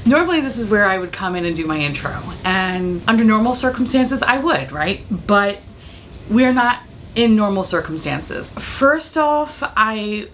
Normally this is where I would come in and do my intro, and under normal circumstances I would, right? But we're not in normal circumstances. First off, I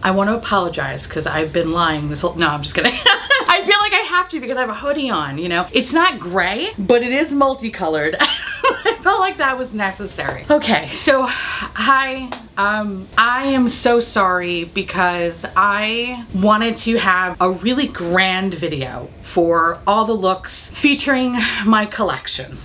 want to apologize because I've been lying this whole, no, I'm just kidding. I feel like I have to because I have a hoodie on, you know? It's not gray, but it is multicolored. I felt like that was necessary. Okay, so hi. I am so sorry because I wanted to have a really grand video for all the looks featuring my collection.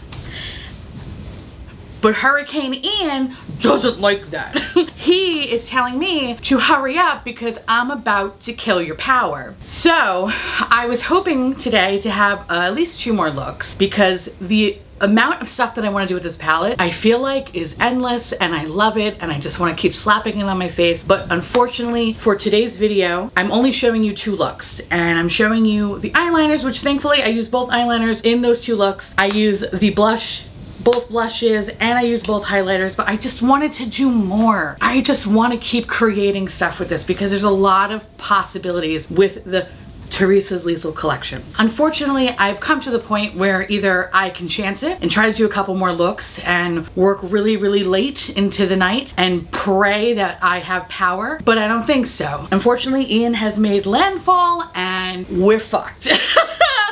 But Hurricane Ian doesn't like that. He is telling me to hurry up because I'm about to kill your power. So I was hoping today to have at least 2 more looks because the amount of stuff that I want to do with this palette I feel like is endless, and I love it, and I just want to keep slapping it on my face. But unfortunately for today's video, I'm only showing you 2 looks, and I'm showing you the eyeliners, which thankfully I use both eyeliners in those 2 looks. I use the both blushes, and I use both highlighters, but I just wanted to do more. I just want to keep creating stuff with this because there's a lot of possibilities with the THERESA's Lethal collection. Unfortunately, I've come to the point where either I can chance it and try to do a couple more looks and work really, really late into the night and pray that I have power, but I don't think so. Unfortunately, Ian has made landfall and we're fucked.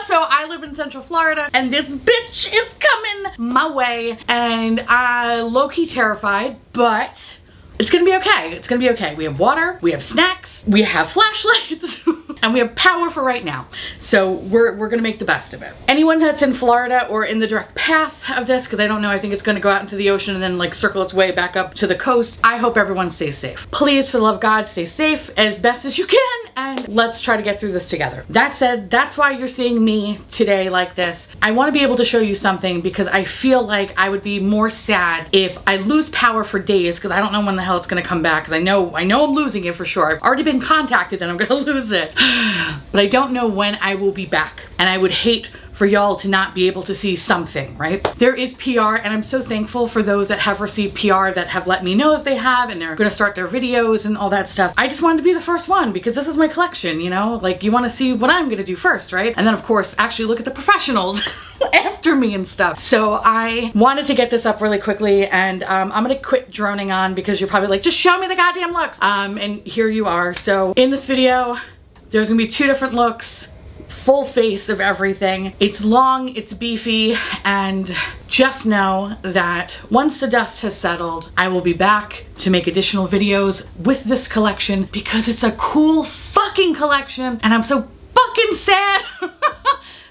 So I live in Central Florida and this bitch is coming my way, and I'm low-key terrified, but it's gonna be okay. It's gonna be okay. We have water, we have snacks, we have flashlights, and we have power for right now. So we're gonna make the best of it. Anyone that's in Florida or in the direct path of this, because I don't know, I think it's gonna go out into the ocean and then like circle its way back up to the coast, I hope everyone stays safe. Please, for the love of God, stay safe as best as you can, and let's try to get through this together. That said, that's why you're seeing me today like this. I wanna be able to show you something because I feel like I would be more sad if I lose power for days, because I don't know when the hell it's gonna come back, because I know I'm losing it for sure. I've already been contacted that I'm gonna lose it. But I don't know when I will be back, and I would hate for y'all to not be able to see something, right? There is PR, and I'm so thankful for those that have received PR that have let me know that they have, and they're gonna start their videos and all that stuff. I just wanted to be the first one because this is my collection, you know? Like, you wanna see what I'm gonna do first, right? And then of course, actually look at the professionals after me and stuff. So I wanted to get this up really quickly, and I'm gonna quit droning on because you're probably like, just show me the goddamn looks. And here you are. So in this video, there's gonna be 2 different looks. Full face of everything. It's long, it's beefy, and just know that once the dust has settled, I will be back to make additional videos with this collection because it's a cool fucking collection, and I'm so fucking sad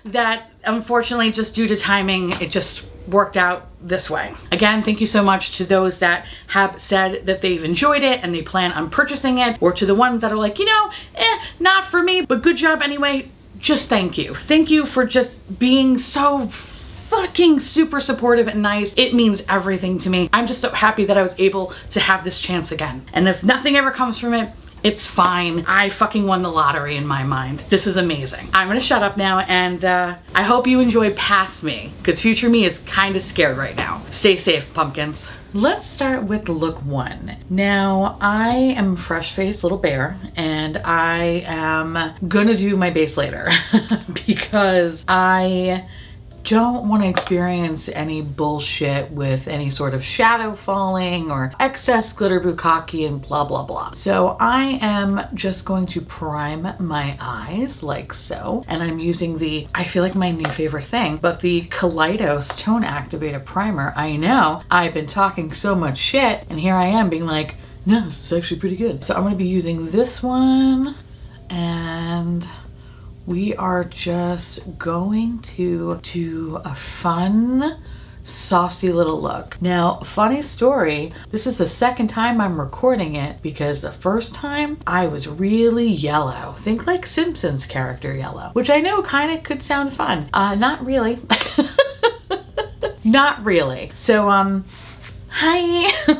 that unfortunately, just due to timing, it just worked out this way. Again, thank you so much to those that have said that they've enjoyed it and they plan on purchasing it, or to the ones that are like, you know, not for me, but good job anyway. Just thank you. Thank you for just being so fucking super supportive and nice. It means everything to me. I'm just so happy that I was able to have this chance again. And if nothing ever comes from it, it's fine. I fucking won the lottery in my mind. This is amazing. I'm gonna shut up now, and I hope you enjoy past me, because future me is kind of scared right now. Stay safe, pumpkins. Let's start with look 1. Now, I am a fresh-faced little bear, and I am gonna do my base later because I don't want to experience any bullshit with any sort of shadow falling or excess glitter bukkake and blah blah blah. So I am just going to prime my eyes like so, and I'm using the, I feel like my new favorite thing, but the Kaleidos Tone Activated Primer. I know I've been talking so much shit, and here I am being like, no, this is actually pretty good. So I'm going to be using this one, and we are just going to do a fun, saucy little look. Now, funny story, this is the second time I'm recording it because the first time I was really yellow. Think like Simpsons character yellow, which I know kind of could sound fun. Not really. Not really. So, hi.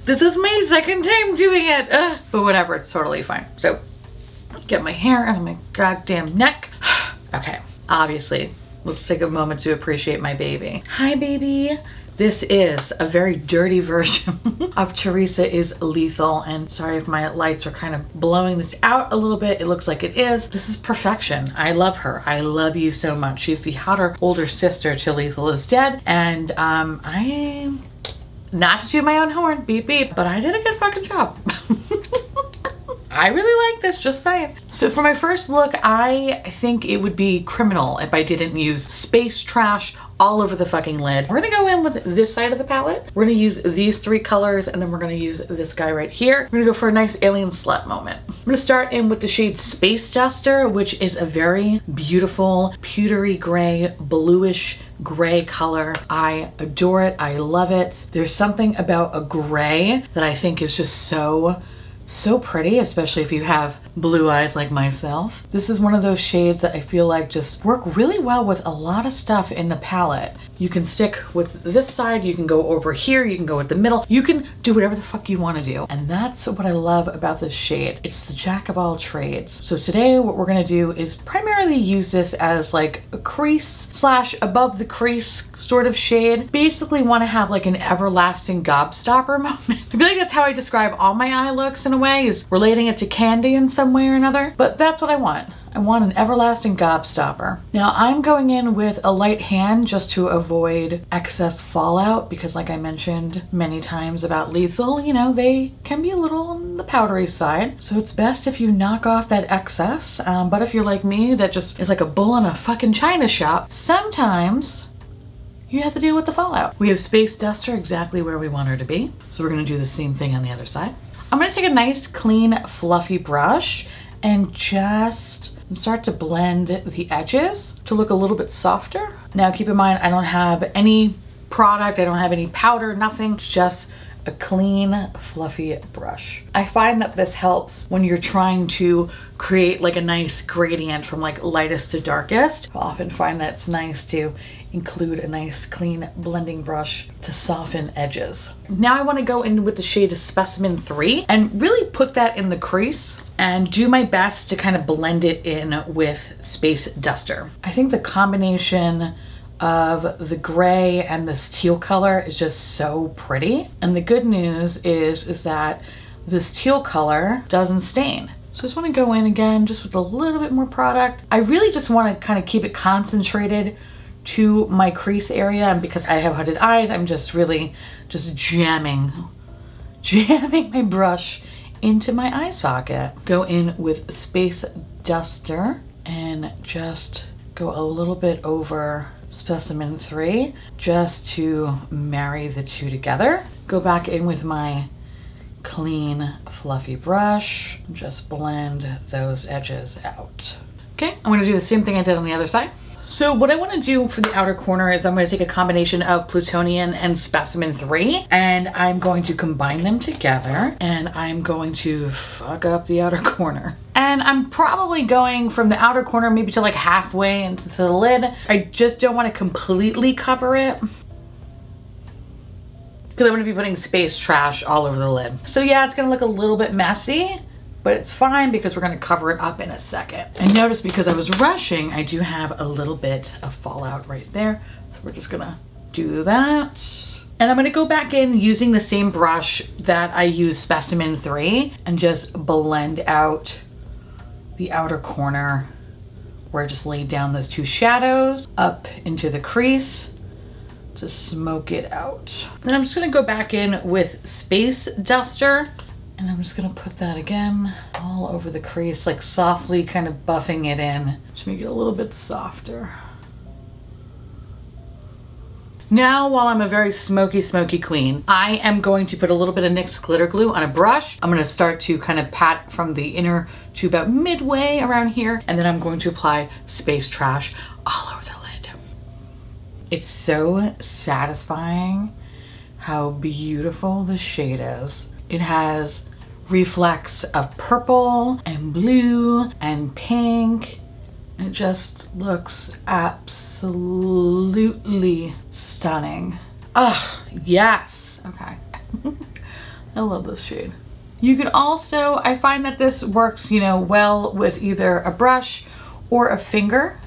This is my second time doing it. But whatever, it's totally fine. So, get my hair out of my goddamn neck. Okay, obviously, let's take a moment to appreciate my baby. Hi, baby. This is a very dirty version of Theresa is Lethal. And sorry if my lights are kind of blowing this out a little bit. It looks like it is. This is perfection. I love her. I love you so much. She's the hotter older sister to Lethal is Dead. And I, not to toot my own horn, beep beep, but I did a good fucking job. I really like this, just saying. So for my first look, I think it would be criminal if I didn't use Space Trash all over the fucking lid. We're gonna go in with this side of the palette. We're gonna use these 3 colors, and then we're gonna use this guy right here. We're gonna go for a nice alien slut moment. I'm gonna start in with the shade Space Duster, which is a very beautiful pewtery gray, bluish gray color. I adore it, I love it. There's something about a gray that I think is just so pretty, especially if you have blue eyes like myself. This is one of those shades that I feel like just work really well with a lot of stuff in the palette. You can stick with this side, you can go over here, you can go with the middle, you can do whatever the fuck you want to do. And that's what I love about this shade. It's the jack of all trades. So today what we're gonna do is primarily use this as like a crease slash above the crease sort of shade. Basically want to have like an everlasting gobstopper moment. I feel like that's how I describe all my eye looks in a way, is relating it to candy in some way or another, but that's what I want. I want an everlasting gobstopper. Now I'm going in with a light hand just to avoid excess fallout, because like I mentioned many times about Lethal, you know, they can be a little on the powdery side. So it's best if you knock off that excess. But if you're like me, that just is like a bull in a fucking china shop, sometimes you have to deal with the fallout. We have Space Duster exactly where we want her to be. So we're gonna do the same thing on the other side. I'm gonna take a nice, clean, fluffy brush and just start to blend the edges to look a little bit softer. Now keep in mind, I don't have any product, I don't have any powder, nothing, just a clean, fluffy brush. I find that this helps when you're trying to create like a nice gradient from like lightest to darkest. I often find that it's nice to include a nice clean blending brush to soften edges. Now I want to go in with the shade Specimen 3 and really put that in the crease and do my best to kind of blend it in with Space Duster. I think the combination of the gray and this teal color is just so pretty. And the good news is that this teal color doesn't stain. So I just want to go in again just with a little bit more product. I really just want to kind of keep it concentrated to my crease area, and because I have hooded eyes, I'm just really just jamming my brush into my eye socket. Go in with Space Duster and just go a little bit over Specimen 3 just to marry the two together. Go back in with my clean, fluffy brush, just blend those edges out. Okay, I'm gonna do the same thing I did on the other side. So what I want to do for the outer corner is I'm going to take a combination of Plutonian and Specimen 3 and I'm going to combine them together and I'm going to fuck up the outer corner. And I'm probably going from the outer corner maybe to like halfway into the lid. I just don't want to completely cover it because I'm going to be putting Space Trash all over the lid. So yeah, it's going to look a little bit messy, but it's fine because we're gonna cover it up in a second. And notice because I was rushing, I do have a little bit of fallout right there. So we're just gonna do that. And I'm gonna go back in using the same brush that I used Specimen 3 and just blend out the outer corner where I just laid down those two shadows up into the crease to smoke it out. Then I'm just gonna go back in with Space Duster and I'm just gonna put that again all over the crease, like softly kind of buffing it in to make it a little bit softer. Now, while I'm a very smoky queen, I am going to put a little bit of NYX glitter glue on a brush. I'm gonna start to kind of pat from the inner to about midway around here, and then I'm going to apply Space Trash all over the lid. It's so satisfying how beautiful this shade is. It has reflex of purple and blue and pink. It just looks absolutely stunning. Ah, yes. Okay. I love this shade. You can also, I find that this works, you know, well with either a brush or a finger.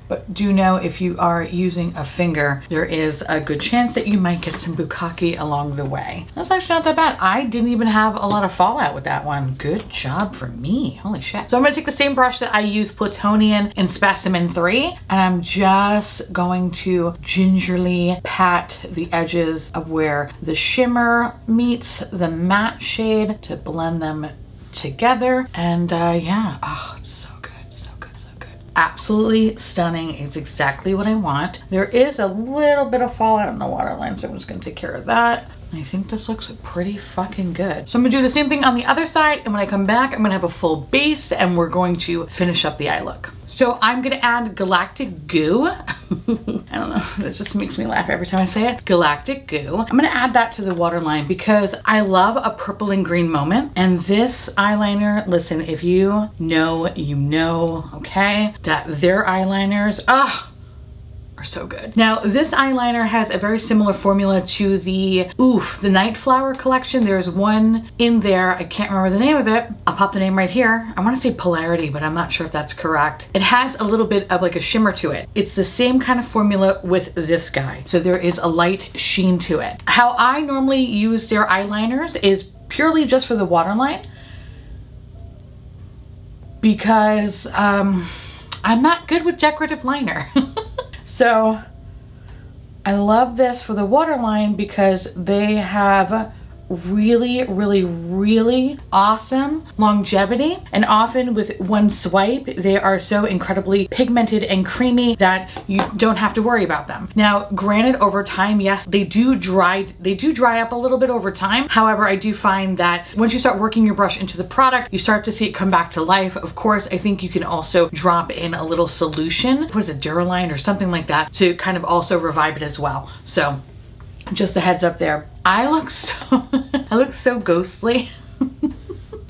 But do know if you are using a finger, there is a good chance that you might get some bukkake along the way. That's actually not that bad. I didn't even have a lot of fallout with that one. Good job for me. Holy shit. So I'm gonna take the same brush that I used Plutonian in Specimen 3, and I'm just going to gingerly pat the edges of where the shimmer meets the matte shade to blend them together. And yeah, oh, it's so good, so good, so good. Absolutely stunning. It's exactly what I want. There is a little bit of fallout in the waterline, so I'm just gonna take care of that. I think this looks pretty fucking good. So I'm gonna do the same thing on the other side, and when I come back, I'm gonna have a full base, and we're going to finish up the eye look. So I'm gonna add Galactic Goo. I don't know, it just makes me laugh every time I say it. Galactic Goo. I'm gonna add that to the waterline because I love a purple and green moment. And this eyeliner, listen, if you know, you know, okay, that their eyeliners, are so good. Now, this eyeliner has a very similar formula to the Night Flower collection. There's one in there, I can't remember the name of it. I'll pop the name right here. I wanna say Polarity, but I'm not sure if that's correct. It has a little bit of like a shimmer to it. It's the same kind of formula with this guy. So there is a light sheen to it. How I normally use their eyeliners is purely just for the waterline because I'm not good with decorative liner. So I love this for the waterline because they have really, really, really awesome longevity. And often with one swipe, they are so incredibly pigmented and creamy that you don't have to worry about them. Now, granted, over time, yes, they do dry up a little bit over time. However, I do find that once you start working your brush into the product, you start to see it come back to life. Of course, I think you can also drop in a little solution, what is it, Duraline or something like that, to kind of also revive it as well. So just a heads up there. I look so ghostly.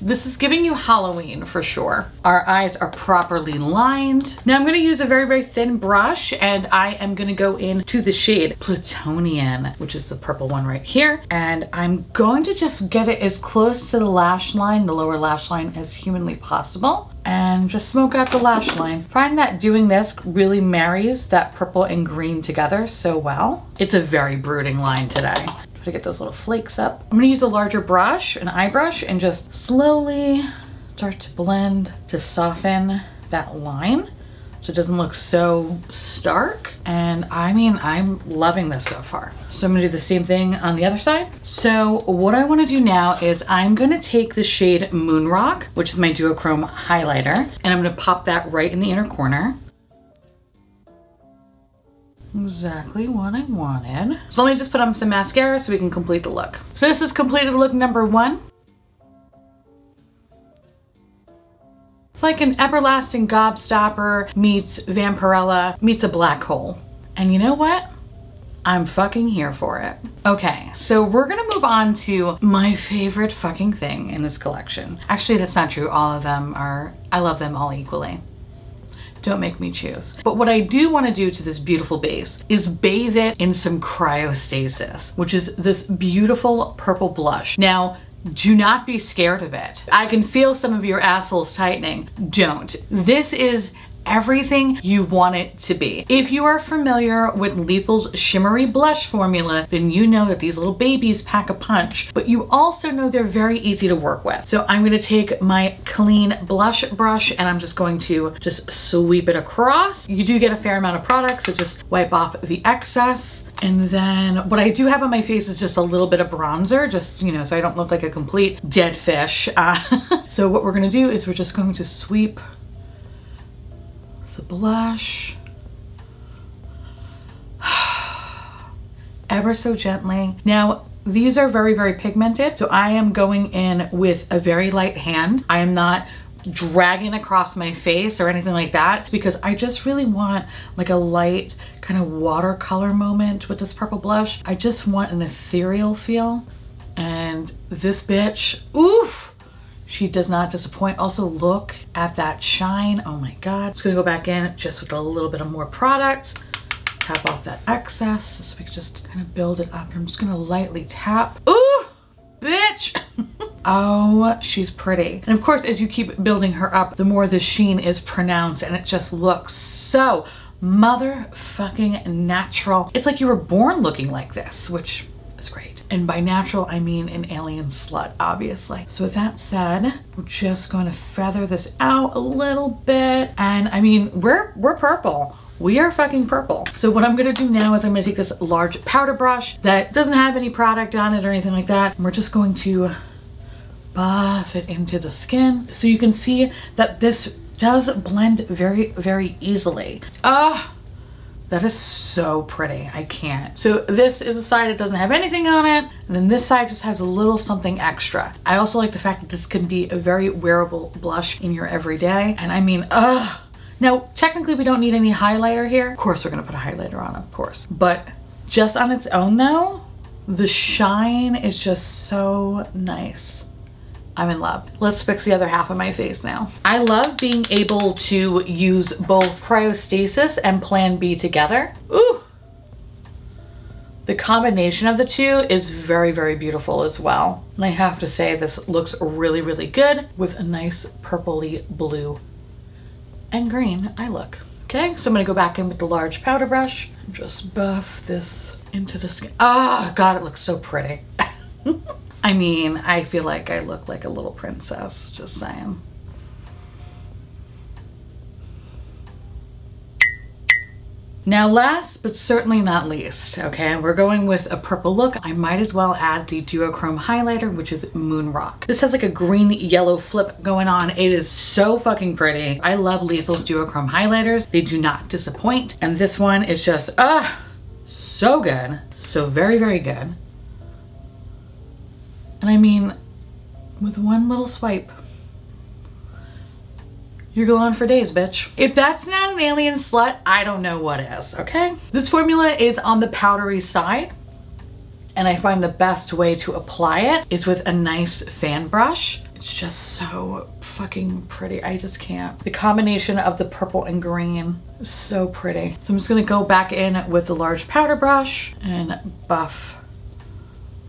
This is giving you Halloween for sure. Our eyes are properly lined. Now I'm gonna use a very, very thin brush, and I am gonna go into the shade Plutonian, which is the purple one right here. And I'm going to just get it as close to the lash line, the lower lash line, as humanly possible. And just smoke out the lash line. Find that doing this really marries that purple and green together so well. It's a very brooding line today. Try to get those little flakes up. I'm gonna use a larger brush, an eye brush, and just slowly start to blend to soften that line so it doesn't look so stark. And I mean, I'm loving this so far. So I'm gonna do the same thing on the other side. So what I wanna do now is I'm gonna take the shade Moon Rock, which is my duochrome highlighter, and I'm gonna pop that right in the inner corner. Exactly what I wanted. So let me just put on some mascara so we can complete the look. So this is completed look number 1. It's like an everlasting gobstopper meets Vampirella meets a black hole. And you know what? I'm fucking here for it. Okay, so we're gonna move on to my favorite fucking thing in this collection. Actually, that's not true. All of them are, I love them all equally. Don't make me choose. But what I do want to do to this beautiful base is bathe it in some cryostasis, which is this beautiful purple blush. Now, do not be scared of it. I can feel some of your assholes tightening. Don't. This is everything you want it to be. If you are familiar with Lethal's shimmery blush formula, then you know that these little babies pack a punch, but you also know they're very easy to work with. So I'm gonna take my clean blush brush and I'm just going to just sweep it across. You do get a fair amount of product, so just wipe off the excess. And then what I do have on my face is just a little bit of bronzer, just, you know, so I don't look like a complete dead fish. So what we're gonna do is we're just going to sweep the blush ever so gently. Now, these are very, very pigmented, so I am going in with a very light hand. I am not dragging across my face or anything like that because I just really want like a light kind of watercolor moment with this purple blush. I just want an ethereal feel, and this bitch, oof, she does not disappoint. Also, look at that shine. Oh my God. Just gonna go back in just with a little bit of more product. Tap off that excess so we can just kind of build it up. I'm just gonna lightly tap. Ooh, bitch. Oh, she's pretty. And of course, as you keep building her up, the more the sheen is pronounced and it just looks so motherfucking natural. It's like you were born looking like this, which is great. And by natural, I mean an alien slut, obviously. So with that said, we're just going to feather this out a little bit. And I mean, we're purple. We are fucking purple. So what I'm gonna do now is I'm gonna take this large powder brush that doesn't have any product on it or anything like that. And we're just going to buff it into the skin. So you can see that this does blend very, very easily. Ah, that is so pretty, I can't. So this is the side that doesn't have anything on it. And then this side just has a little something extra. I also like the fact that this can be a very wearable blush in your everyday. And I mean, now, technically we don't need any highlighter here. Of course we're gonna put a highlighter on, of course. But just on its own though, the shine is just so nice. I'm in love. Let's fix the other half of my face now. I love being able to use both cryostasis and Plan B together. Ooh. The combination of the two is very, very beautiful as well. And I have to say this looks really, really good with a nice purpley blue and green eye look. Okay, so I'm gonna go back in with the large powder brush and just buff this into the skin. Ah, God, it looks so pretty. I mean, I feel like I look like a little princess, just saying. Now last but certainly not least, okay, we're going with a purple look. I might as well add the duochrome highlighter, which is Moon Rock. This has like a green yellow flip going on. It is so fucking pretty. I love Lethal's duochrome highlighters. They do not disappoint. And this one is just, so good. So very, very good. And I mean, with one little swipe, you're going for days, bitch. If that's not an alien slut, I don't know what is, okay? This formula is on the powdery side, and I find the best way to apply it is with a nice fan brush. It's just so fucking pretty. I just can't. The combination of the purple and green is so pretty. So I'm just gonna go back in with the large powder brush and buff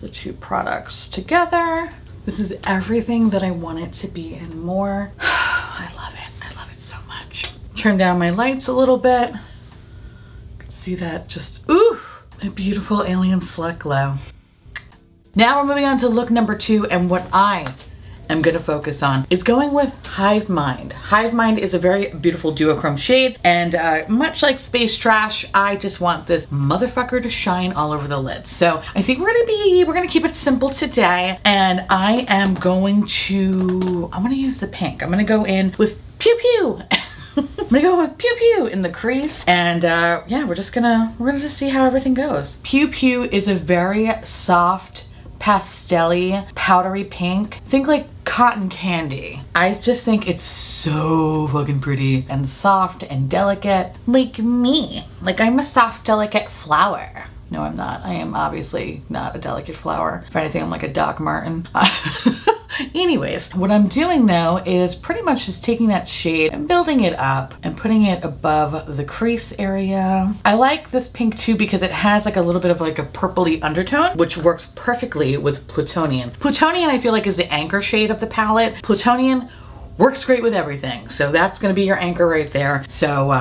the two products together. This is everything that I want it to be and more. I love it. I love it so much. Turn down my lights a little bit. You can see that just, ooh, a beautiful alien slut glow. Now we're moving on to look number 2, and what I am gonna focus on is going with Hive Mind. Hive Mind is a very beautiful duochrome shade, and much like Space Trash, I just want this motherfucker to shine all over the lid. So I think we're gonna keep it simple today, and I am going to, I'm gonna use the pink. I'm gonna go in with Pew Pew. I'm gonna go with Pew Pew in the crease, and yeah, we're gonna just see how everything goes. Pew Pew is a very soft, pastel-y, powdery pink. Think like cotton candy. I just think it's so fucking pretty and soft and delicate, like me. Like I'm a soft, delicate flower. No, I'm not. I am obviously not a delicate flower. If anything, I'm like a Doc Martin. Anyways, what I'm doing though is pretty much just taking that shade and building it up and putting it above the crease area. I like this pink too because it has like a little bit of like a purpley undertone, which works perfectly with Plutonian. Plutonian I feel like is the anchor shade of the palette. Plutonian works great with everything. So that's gonna be your anchor right there. So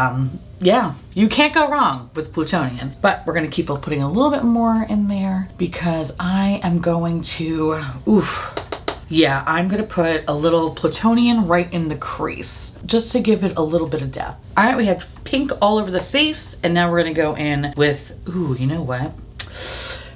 yeah, you can't go wrong with Plutonian, but we're gonna keep putting a little bit more in there because I am going to, oof. Yeah, I'm gonna put a little Plutonian right in the crease, just to give it a little bit of depth. All right, we have pink all over the face, and now we're gonna go in with, ooh, you know what?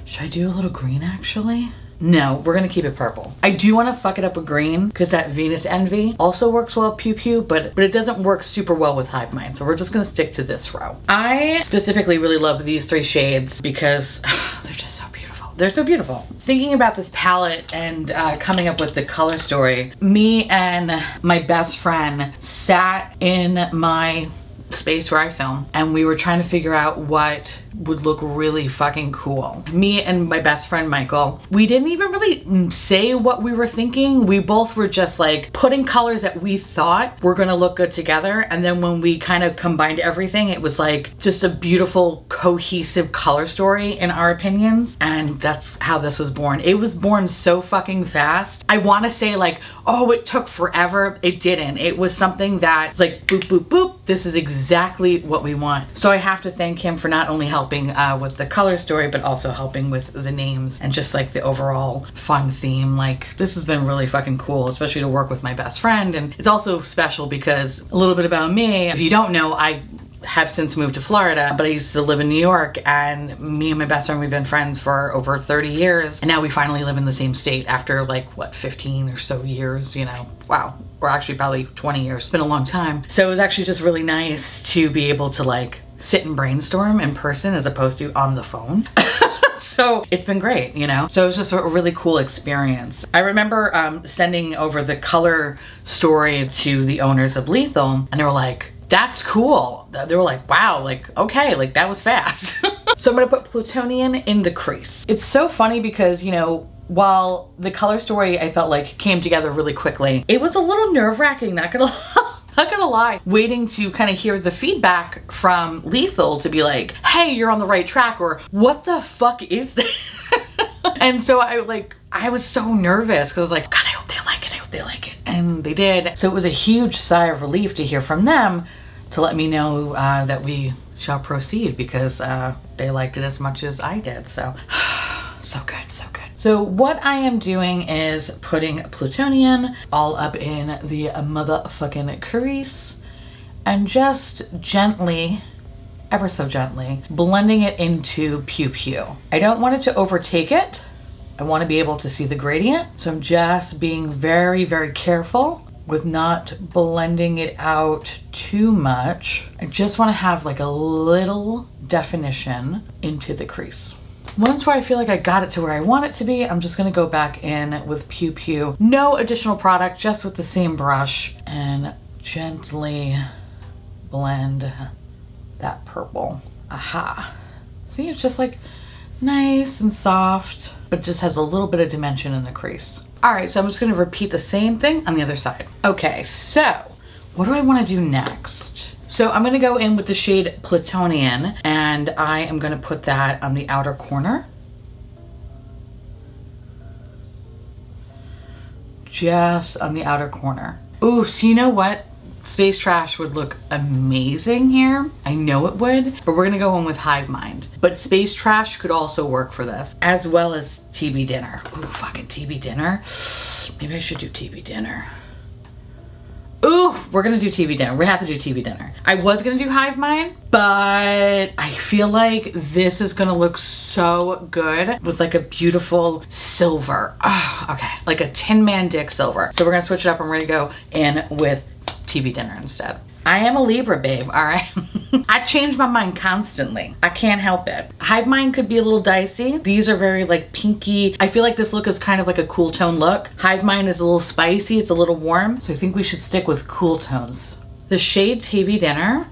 Should I do a little green actually? No, we're gonna keep it purple. I do wanna fuck it up with green, because that Venus Envy also works well with Pew Pew, but it doesn't work super well with Hive Mind, so we're just gonna stick to this row. I specifically really love these 3 shades because they're just so beautiful. They're so beautiful. Thinking about this palette and coming up with the color story, me and my best friend sat in my space where I film, and we were trying to figure out what would look really fucking cool. Me and my best friend Michael, we didn't even really say what we were thinking. We both were just like putting colors that we thought were gonna look good together, and then when we kind of combined everything, it was like just a beautiful cohesive color story in our opinions, and that's how this was born. It was born so fucking fast. I want to say like, oh, it took forever. It didn't. It was something that was like boop boop boop, this is exactly what we want. So I have to thank him for not only helping with the color story, but also helping with the names and just like the overall fun theme. Like, this has been really fucking cool, especially to work with my best friend. And it's also special because a little bit about me, if you don't know, I have since moved to Florida, but I used to live in New York, and me and my best friend, we've been friends for over 30 years, and now we finally live in the same state after like, what, 15 or so years, you know? Wow, we're actually probably 20 years. It's been a long time. So it was actually just really nice to be able to like sit and brainstorm in person as opposed to on the phone. So it's been great, you know? So it was just a really cool experience. I remember sending over the color story to the owners of Lethal, and they were like, that's cool. They were like, wow, like, okay, like that was fast. So I'm gonna put Plutonian in the crease. It's so funny because, you know, while the color story I felt like came together really quickly, it was a little nerve-wracking, not gonna lie, waiting to kind of hear the feedback from Lethal to be like, hey, you're on the right track, or what the fuck is this? And so I was so nervous because I was like, God, I hope they like it, I hope they like it. And they did. So it was a huge sigh of relief to hear from them to let me know that we shall proceed, because they liked it as much as I did. So, so good, so good. So what I am doing is putting Plutonian all up in the motherfucking crease and just gently, ever so gently, blending it into Pew Pew. I don't want it to overtake it. I want to be able to see the gradient. So I'm just being very, very careful with not blending it out too much. I just want to have like a little definition into the crease. Once where I feel like I got it to where I want it to be, I'm just gonna go back in with Pew Pew. No additional product, just with the same brush, and gently blend that purple. Aha. See, it's just like nice and soft, but just has a little bit of dimension in the crease. All right, so I'm just gonna repeat the same thing on the other side. Okay, so what do I wanna do next? So I'm gonna go in with the shade Plutonian, and I am gonna put that on the outer corner. Just on the outer corner. Ooh, so you know what? Space Trash would look amazing here. I know it would, but we're gonna go in with Hive Mind. But Space Trash could also work for this, as well as TV Dinner. Ooh, fucking TV Dinner. Maybe I should do TV Dinner. Ooh, we're gonna do TV Dinner. We have to do TV Dinner. I was gonna do Hive Mind, but I feel like this is gonna look so good with like a beautiful silver. Oh, okay, like a Tin Man Dick silver. So we're gonna switch it up and we're gonna go in with TV Dinner instead. I am a Libra, babe, all right? I change my mind constantly. I can't help it. Hive Mind could be a little dicey. These are very like pinky. I feel like this look is kind of like a cool tone look. Hive Mind is a little spicy. It's a little warm. So I think we should stick with cool tones. The shade TV Dinner,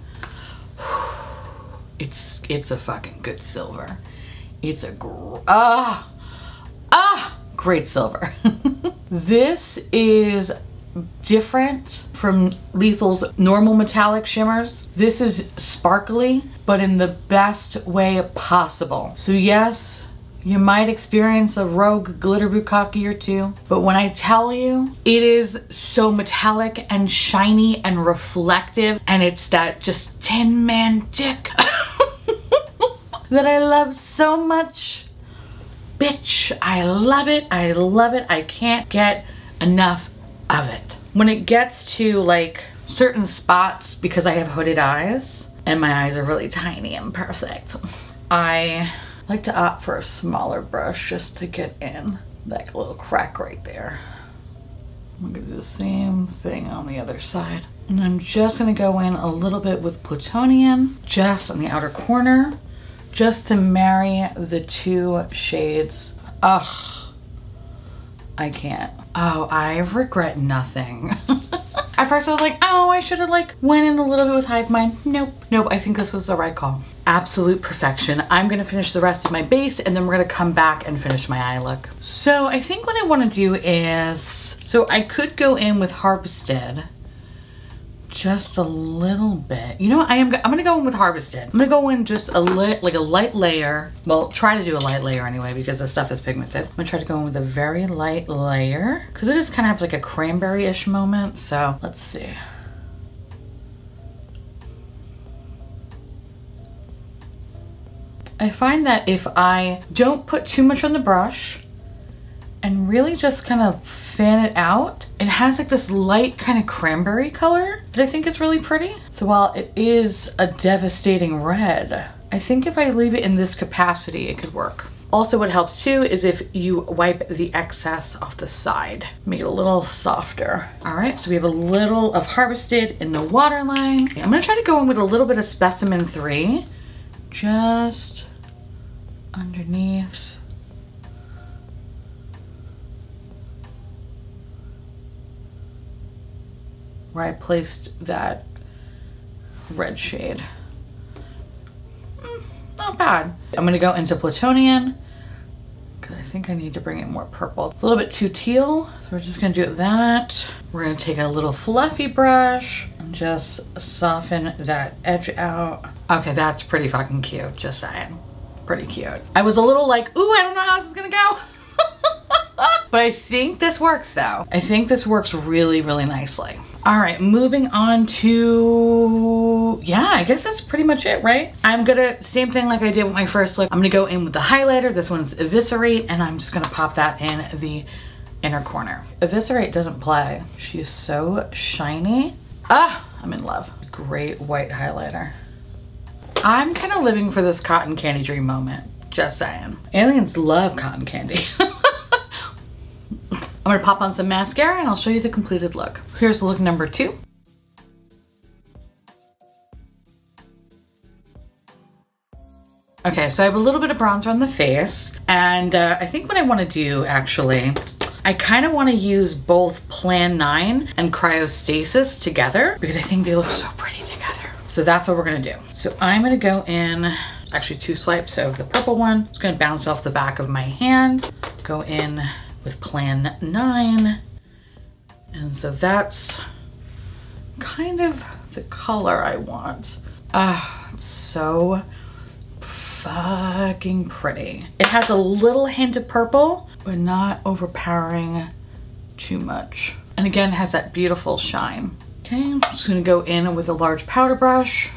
it's a fucking good silver. It's a great silver. This is different from Lethal's normal metallic shimmers. This is sparkly, but in the best way possible. So yes, you might experience a rogue glitter bukkake or two, but when I tell you, it is so metallic and shiny and reflective, and it's that just Tin Man Dick that I love so much. Bitch, I love it, I love it. I can't get enough of it. When it gets to like certain spots, because I have hooded eyes and my eyes are really tiny and perfect, I like to opt for a smaller brush just to get in that little crack right there. I'm gonna do the same thing on the other side. And I'm just gonna go in a little bit with Plutonian, just on the outer corner, just to marry the two shades. Ugh. I can't. Oh, I regret nothing. At first I was like, oh, I should have like went in a little bit with Hive Mind. Nope. Nope, I think this was the right call. absolute perfection. I'm gonna finish the rest of my base and then we're gonna come back and finish my eye look. So I think what I wanna do is, so I could go in with Harvested just a little bit. You know what, I'm gonna go in with Harvested. I'm gonna go in just like a light layer. Well, try to do a light layer anyway because the stuff is pigmented. I'm gonna try to go in with a very light layer because it just kind of has like a cranberry-ish moment. So let's see. I find that if I don't put too much on the brush and really just kind of fan it out, it has like this light kind of cranberry color that I think is really pretty. So while it is a devastating red, I think if I leave it in this capacity, it could work. Also what helps too is if you wipe the excess off the side, make it a little softer. All right, so we have a little of Harvested in the waterline. I'm gonna try to go in with a little bit of Specimen 3, just underneath. Where I placed that red shade. Not bad. I'm gonna go into Plutonian because I think I need to bring it more purple. A little bit too teal, so we're just gonna do that. We're gonna take a little fluffy brush and just soften that edge out. Okay, that's pretty fucking cute, just saying. Pretty cute. I was a little like, ooh, I don't know how this is gonna go. But I think this works though. I think this works really, really nicely. All right, moving on to, yeah, I guess that's pretty much it, right? I'm gonna, same thing like I did with my first look. I'm gonna go in with the highlighter. This one's Eviscerate, and I'm just gonna pop that in the inner corner. Eviscerate doesn't play. She is so shiny. Ah, I'm in love. Great white highlighter. I'm kind of living for this cotton candy dream moment, just saying. Aliens love cotton candy. I'm gonna pop on some mascara and I'll show you the completed look. Here's look number 2. Okay, so I have a little bit of bronzer on the face, and I think what I wanna do actually, I kinda wanna use both Plan 9 and Cryostasis together because I think they look so pretty together. So that's what we're gonna do. So I'm gonna go in, actually 2 swipes of the purple one. It's gonna bounce off the back of my hand, go in with Plan 9. And so that's kind of the color I want. Ah, it's so fucking pretty. It has a little hint of purple, but not overpowering too much. And again, it has that beautiful shine. Okay, I'm just gonna go in with a large powder brush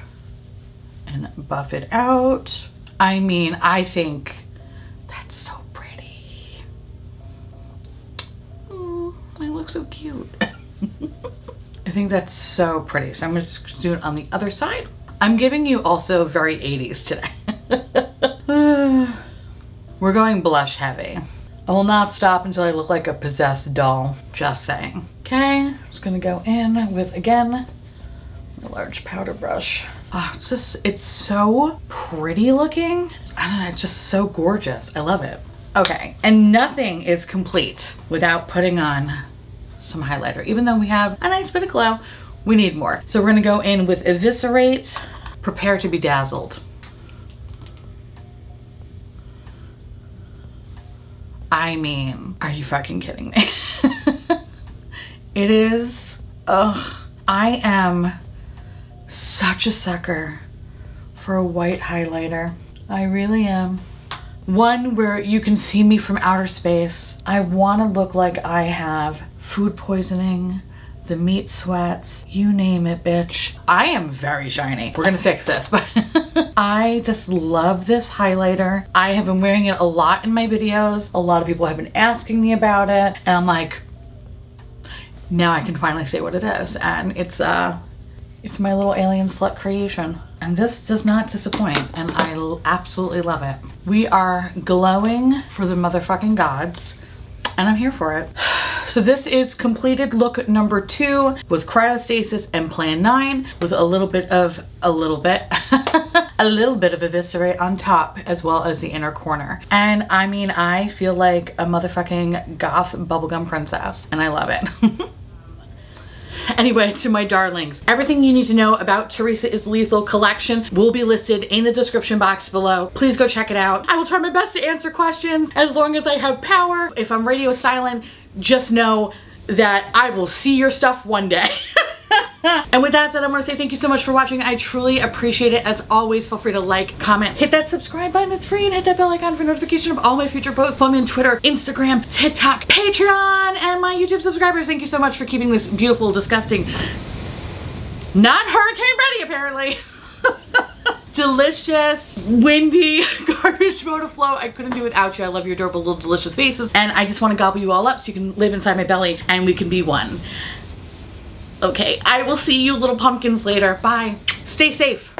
and buff it out. I mean, I think that's so pretty. I look so cute. I think that's so pretty. So I'm just doing it on the other side. I'm giving you also very 80s today. We're going blush heavy. I will not stop until I look like a possessed doll, just saying. Okay, just gonna go in with, again, a large powder brush. Oh, it's so pretty looking. I don't know, it's just so gorgeous. I love it. Okay, and nothing is complete without putting on some highlighter. Even though we have a nice bit of glow, we need more. So we're gonna go in with Eviscerate, Prepare to be Dazzled. I mean, are you fucking kidding me? It is, ugh. I am such a sucker for a white highlighter. I really am. One where you can see me from outer space. I want to look like I have food poisoning, the meat sweats, you name it, bitch. I am very shiny. We're gonna fix this, but I just love this highlighter. I have been wearing it a lot in my videos. A lot of people have been asking me about it, and I'm like, now I can finally say what it is. And it's my little alien slut creation. And this does not disappoint, and I absolutely love it. We are glowing for the motherfucking gods, and I'm here for it. So this is completed look number 2 with Cryostasis and Plan 9 with a little bit of Eviscerate on top as well as the inner corner. And I mean, I feel like a motherfucking goth bubblegum princess, and I love it. Anyway, to my darlings, everything you need to know about Theresa is Lethal collection will be listed in the description box below. Please go check it out. I will try my best to answer questions as long as I have power. If I'm radio silent, just know that I will see your stuff one day. And with that said, I want to say thank you so much for watching. I truly appreciate it. As always, feel free to like, comment, hit that subscribe button, it's free, and hit that bell icon for notification of all my future posts. Follow me on Twitter, Instagram, TikTok, Patreon, and my YouTube subscribers. Thank you so much for keeping this beautiful, disgusting, not hurricane ready apparently, delicious, windy garbage motor flow. I couldn't do it without you. I love your adorable little delicious faces, and I just want to gobble you all up so you can live inside my belly and we can be one. Okay, I will see you little pumpkins later. Bye. Stay safe.